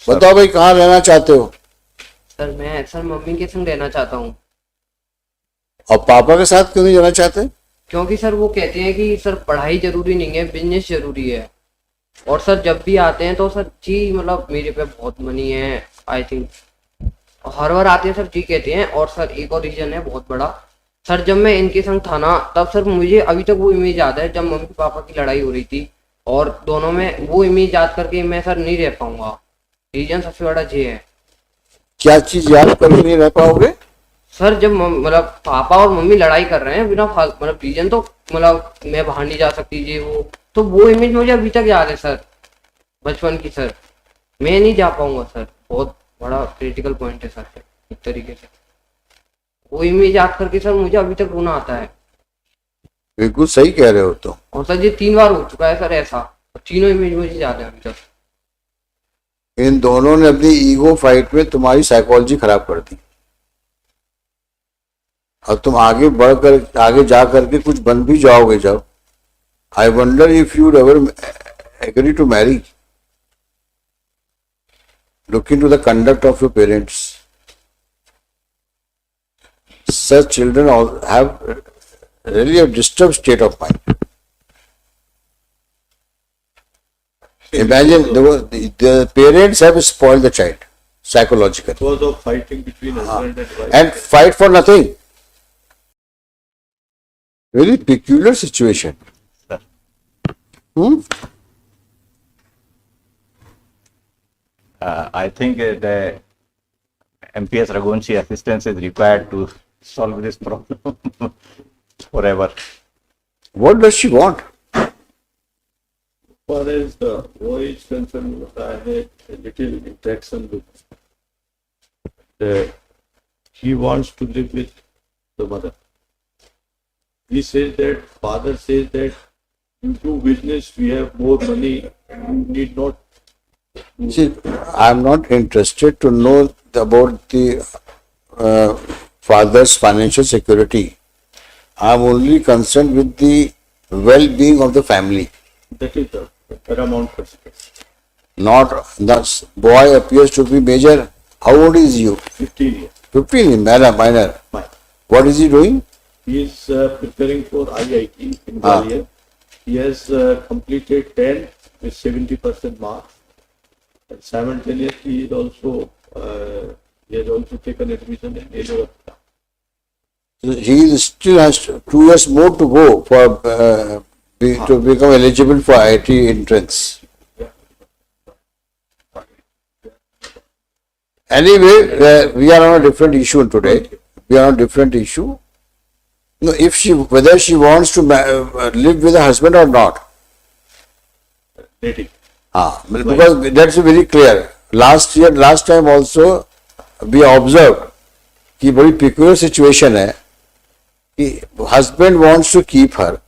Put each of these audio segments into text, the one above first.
बताओ भाई, कहाँ रहना चाहते हो? सर मम्मी के संग रहना चाहता हूँ। और पापा के साथ क्यों नहीं रहना चाहते? क्योंकि सर वो कहते हैं कि सर पढ़ाई जरूरी नहीं है, बिजनेस जरूरी है। और सर जब भी आते हैं तो सर जी मतलब मेरे पे बहुत मनी है, आई थिंक। हर बार आते हैं सर जी कहते हैं। और सर एक और रीजन है बहुत बड़ा। सर जब मैं इनके संग था ना, तब सर मुझे अभी तक वो इमेज याद है जब मम्मी पापा की लड़ाई हो रही थी। और दोनों में वो इमेज याद करके मैं सर नहीं रह पाऊंगा। रीजन सबसे बड़ा ये है। क्या चीज याद करके नहीं रह पाओगे? सर जब मतलब पापा और मम्मी लड़ाई कर रहे हैं बिना मतलब रीजन तो मतलब मैं बाहर नहीं जा सकती ये वो, तो वो इमेज मुझे अभी तक याद है सर, बचपन की सर। मैं नहीं जा पाऊंगा सर, बहुत बड़ा क्रिटिकल पॉइंट है सर एक तरीके से। वो इमेज याद करके सर मुझे अभी तक रोना आता है। बिल्कुल सही कह रहे हो तो। और सर ये 3 बार हो चुका है सर ऐसा, और तीनों इमेज मुझे याद है अभी तक। इन दोनों ने अपनी ईगो फाइट में तुम्हारी साइकोलॉजी खराब कर दी। अब तुम आगे बढ़कर आगे जा करके कुछ बन भी जाओगे जब, I wonder if you ever agree to marry. Look into the conduct of your parents. Such children all have really a disturbed state of mind. Imagine the parents have spoiled the child psychologically. Because of fighting between husband and wife. And fight for nothing. Very peculiar situation. Sir. I think the MPS Raghuvanshi assistance is required to solve this problem forever. What does she want? As far as the boy is concerned, I had a little interaction with he wants to live with the mother. He says that, father says that, you do business, we have more money, you need not. See, I'm not interested to know about the father's financial security. I'm only concerned with the well-being of the family. That is the paramount consideration. Not the boy appears to be major. How old is you? 15 years. 15, minor. Fine. What is he doing? He is preparing for IIT in Gwalior. He has completed 10 with 70% marks. And simultaneously, he is also he has also taken admission in Yale. He still has 2 years more to go for to become eligible for IIT entrance. Anyway, we are on a different issue today. We are on a different issue. No, whether she wants to live with her husband or not. Dating. Because that's very clear. Last time also we observed कि बड़ी peculiar situation है कि husband wants to keep her.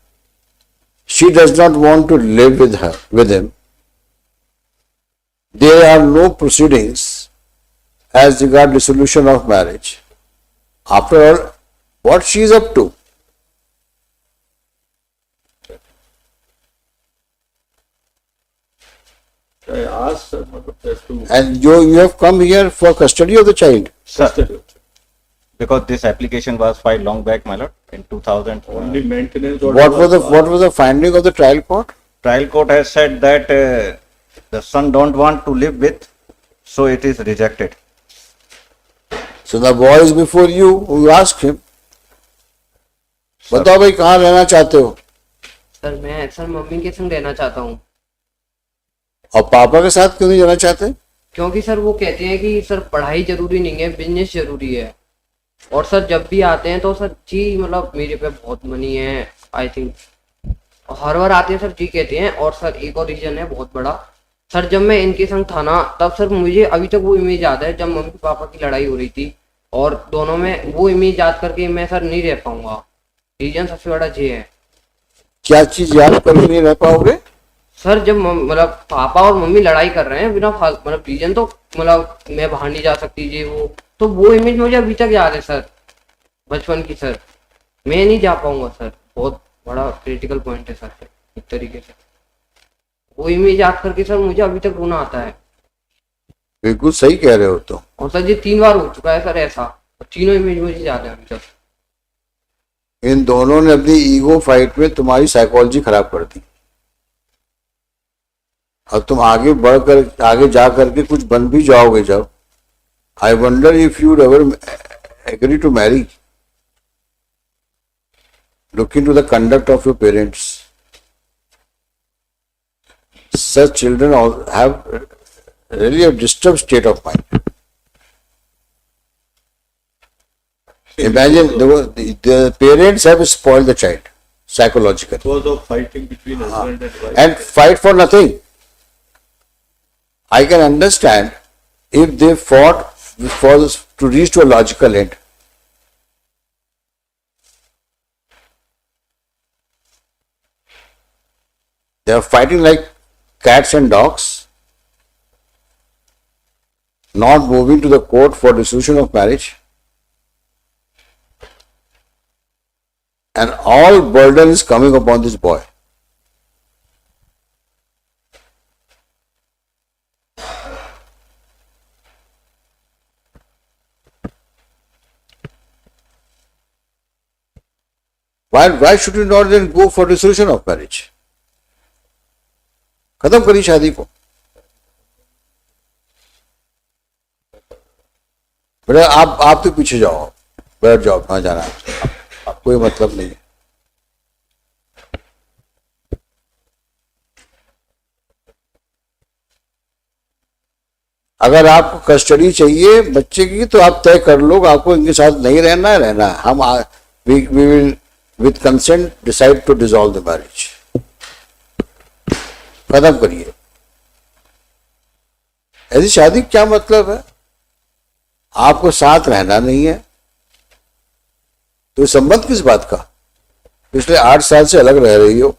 She does not want to live with him. There are no proceedings as regard dissolution of marriage. After all, what she is up to? I asked her as to And you have come here for custody of the child. Sir, Because this application was filed long back, my lord, in 2000. only maintenance. order What was the finding of the trial court? Trial court has said that the son don't want to live with, so it is rejected. So the boy is before you. You ask him. बताओ भाई, कहाँ रहना चाहते हो? Sir mummy के संग रहना चाहता हूँ। और पापा के साथ क्यों नहीं रहना चाहते? क्योंकि सर वो कहते हैं कि सर पढ़ाई जरूरी नहीं है, बिजनेस जरूरी है। और सर जब भी आते हैं तो सर जी मतलब मेरे पे बहुत मनी है, आई थिंक। हर बार आते हैं सर जी कहते हैं। और सर एक और रीजन है बहुत बड़ा। सर जब मैं इनके संग था ना, तब सर मुझे अभी तक वो इमेज याद है जब मम्मी पापा की लड़ाई हो रही थी। और दोनों में वो इमेज याद करके मैं सर नहीं रह पाऊंगा। रीजन सबसे बड़ा ये है। क्या चीज याद करके नहीं रह पाओगे? सर जब मतलब पापा और मम्मी लड़ाई कर रहे हैं बिना मतलब रीजन तो मतलब मैं बाहर नहीं जा सकती ये वो, तो वो इमेज मुझे अभी तक याद है सर, बचपन की सर। मैं नहीं जा पाऊंगा सर, बहुत बड़ा क्रिटिकल पॉइंट है सर एक तरीके से। वो इमेज याद करके सर मुझे अभी तक रोना आता है। बिल्कुल सही कह रहे हो तुम। और सर जी 3 बार हो चुका है सर ऐसा, और तीनों इमेज मुझे याद है अभी तक। इन दोनों ने अपनी ईगो फाइट में तुम्हारी साइकोलॉजी खराब कर दी, और तुम आगे बढ़कर आगे जा करके कुछ बन भी जाओगे जब, I wonder if you ever agree to marry, looking to the conduct of your parents. Such children all have really a disturbed state of mind. Imagine the parents have spoiled the child psychologically Because of fighting between husband and wife. and fight for nothing. I can understand if they fought to reach to a logical end. They are fighting like cats and dogs, not moving to the court for dissolution of marriage, and all burden is coming upon this boy. Why should you not then go for dissolution of marriage? खत्म करी शादी को। बेटा आप तो पीछे जाओ, बैठ जाओ, कहाँ जाना है, आप कोई मतलब नहीं है। अगर आपको कस्टडी चाहिए बच्चे की तो आप तय कर लो, आपको इनके साथ नहीं रहना है, रहना है। हम we will with consent decide to dissolve the marriage. खत्म करिए। ऐसी शादी का क्या मतलब है? आपको साथ रहना नहीं है तो संबंध किस बात का? पिछले 8 साल से अलग रह रही हो।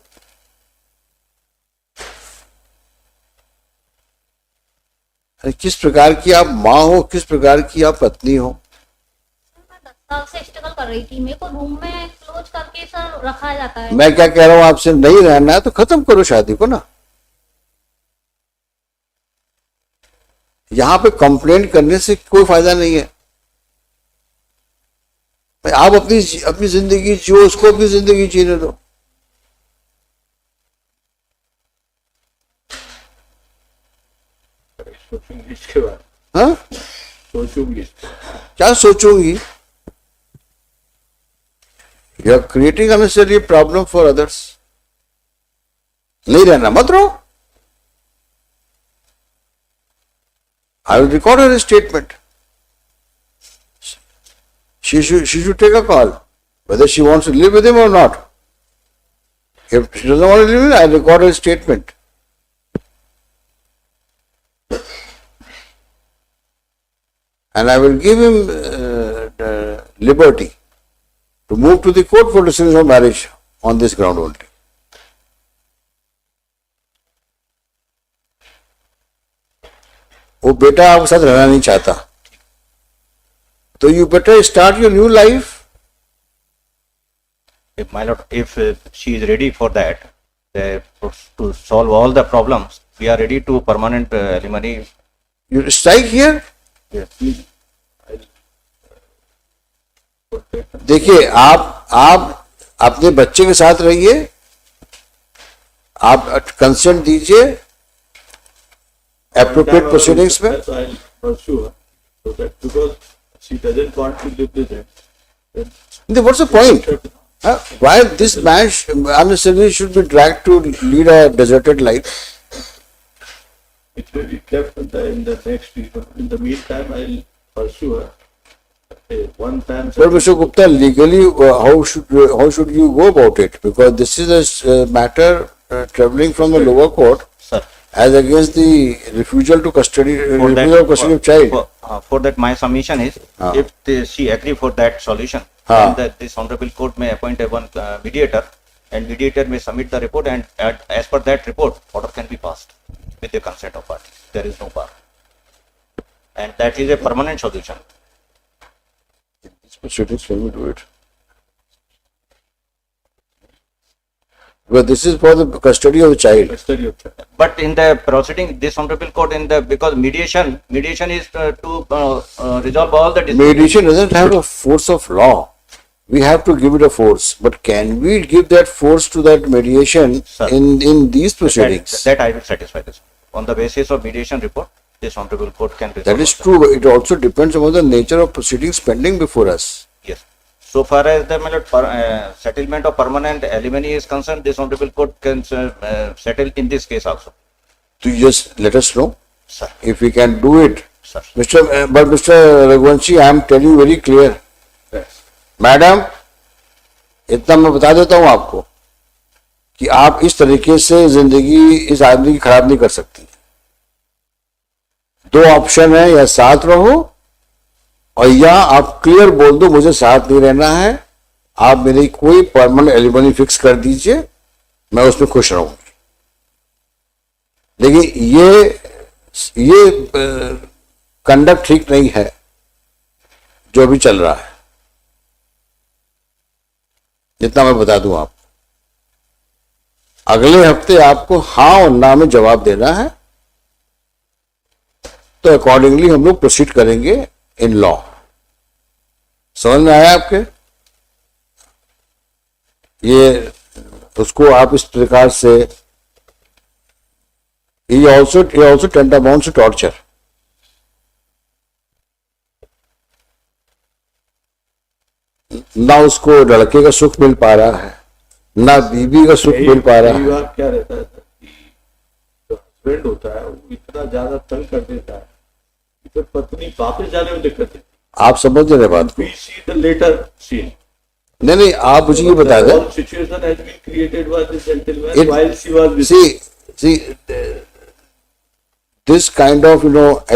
अरे किस प्रकार की आप माँ हो, किस प्रकार की आप पत्नी हो? मैं 10 साल से स्ट्रगल कर रही थी, मेरे को रूम में क्लोज करके सर रखा जाता है। मैं क्या कह रहा हूं, आपसे नहीं रहना है तो खत्म करो शादी को ना। यहां पे कंप्लेंट करने से कोई फायदा नहीं है। आप अपनी जिंदगी जियो, उसको अपनी जिंदगी जीने दो। सोचूंगी इसके बाद। हाँ, सोचूंगी। क्या सोचूंगी? You are creating unnecessary problem for others. नहीं रहना मत रहो। I will record her statement. She should take a call whether she wants to live with him or not. If she doesn't want to live with him, I will record her statement. And I will give him liberty to move to the court for dissolution of marriage on this ground only. वो बेटा आपके साथ रहना नहीं चाहता, तो you better start your new life. If my lord, if she is ready for that, to solve all the problems, we are ready to permanent alimony. You strike here. Please. देखिए आप अपने बच्चे के साथ रहिए, आप कंसेंट दीजिए appropriate proceedings में। I'll pursue her so that because she doesn't want to live with him. Then what's the point? Why this man unnecessarily should be dragged to lead a deserted life? It will be kept in the next week. In the meantime, I'll pursue her. One time. But Mr. Gupta, legally, how should you go about it? Because this is a matter traveling from the lower court Sir, as against the refusal to custody, for refusal that, of custody of child. for that my submission is, if she agree for that solution, हाँ. then this honorable court may appoint a one mediator, and mediator may submit the report, and as per that report, order can be passed with the consent of parties. There is no bar, and that is a permanent solution. Proceedings, let me do it. But this is for the custody of the child. Custody of child. But in the proceeding, this honorable court because mediation is to resolve all the disputes. Mediation doesn't have a force of law. We have to give it a force. But can we give that force to that mediation Sir. in these proceedings? That I will satisfy this. On the basis of mediation report, this honorable court can resolve. That is true. It also depends upon the nature of proceedings pending before us. Yes. So far as the settlement of permanent alimony is concerned, this honorable court can settle in this case also. So you just let us know Sir. if we can do it. Sir. But Mr. Raghuvanshi, I am telling you very clear. Yes. Madam, इतना मैं बता देता हूं आपको कि आप इस तरीके से जिंदगी इस आदमी की खराब नहीं कर सकती। दो ऑप्शन है, या साथ रहो और या आप क्लियर बोल दो मुझे साथ नहीं रहना है, आप मेरी कोई परमानेंट एलिमनी फिक्स कर दीजिए, मैं उसमें खुश रहूंगी। लेकिन ये कंडक्ट ठीक नहीं है जो भी चल रहा है, जितना मैं बता दूं आपको। अगले हफ्ते आपको हाँ और ना में जवाब देना है, तो अकॉर्डिंगली हम लोग प्रोसीड करेंगे इन लॉ। समझ में आया आपके? ये उसको आप इस प्रकार से he also tantamounts to torture. ना उसको लड़के का सुख मिल पा रहा है, ना बीबी का सुख मिल पा रहा कई है। बार क्या रहता है कि जो हस्बैंड होता है वो इतना ज्यादा तंग कर देता है कि फिर पत्नी वापस जाने में दिक्कत है। आप समझ रहे बात को? We see the later scene. नहीं, आप मुझे ये बता दें। All situation has been created by this gentleman It- while she was with See, this kind of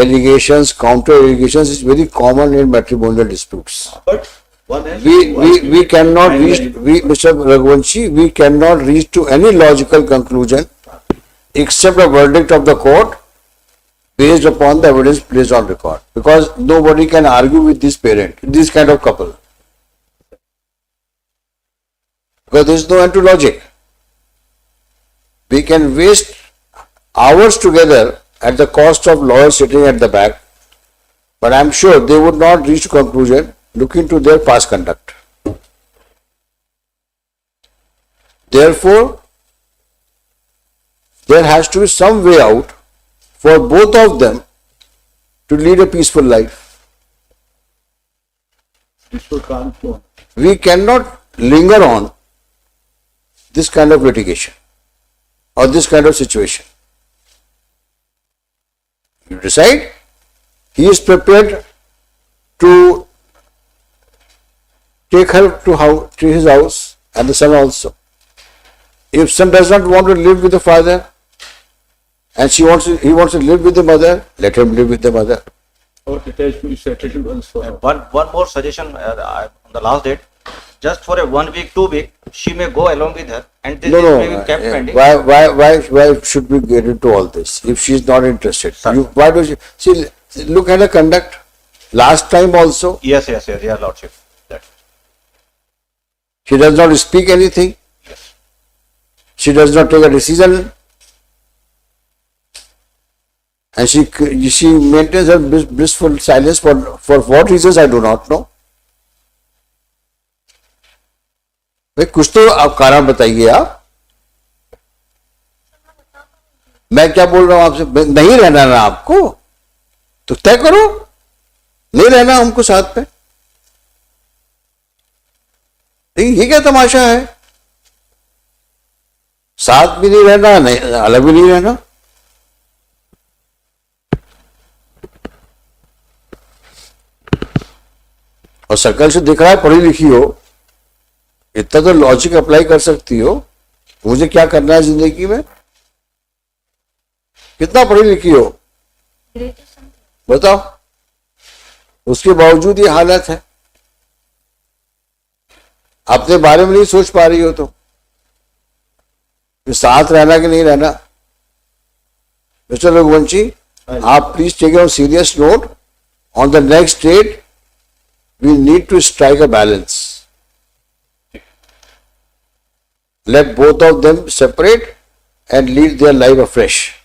allegations, counter allegations is very common in matrimonial disputes. But one has We cannot reach, Mr. Raghuvanshi, we cannot reach to any logical conclusion except a verdict of the court based upon the evidence placed on record, because nobody can argue with this parent, this kind of couple, because there is no end to logic. We can waste hours together at the cost of lawyers sitting at the back, but I am sure they would not reach to conclusion looking to their past conduct. Therefore, there has to be some way out for both of them to lead a peaceful life. this will come to We cannot linger on this kind of litigation or this kind of situation. You decide, he is prepared to take her to his house and the son also. If son does not want to live with the father and he wants to live with the mother, let him live with the mother. or it has to be settled once for all. One more suggestion on the last date, just for a 1 week, 2 week, she may go along with her, and this No, may be kept pending. Why should we get into all this if she is not interested? Sir. Why do she? See, look at her conduct. Last time also, Yes, your lordship. That. she does not speak anything. Yes. She does not take a decision, and she maintains her blissful silence for what reasons I do not know. भाई कुछ तो आप कारण बताइए आप। मैं क्या बोल रहा हूं आपसे? नहीं रहना ना आपको तो तय करो, नहीं रहना हमको साथ में। ये क्या तमाशा है? साथ भी नहीं रहना, नहीं अलग भी नहीं रहना। और सर्कल से दिख रहा है पढ़ी लिखी हो, इतना तो लॉजिक अप्लाई कर सकती हो। मुझे क्या करना है जिंदगी में? कितना पढ़ी लिखी हो ग्रेजुएशन बताओ, उसके बावजूद ये हालत है। अपने बारे में नहीं सोच पा रही हो तो साथ रहना कि नहीं रहना। मिस्टर रघुवंशी, आप please take on serious note, on the next date we need to strike a balance. let both of them separate and lead their life afresh.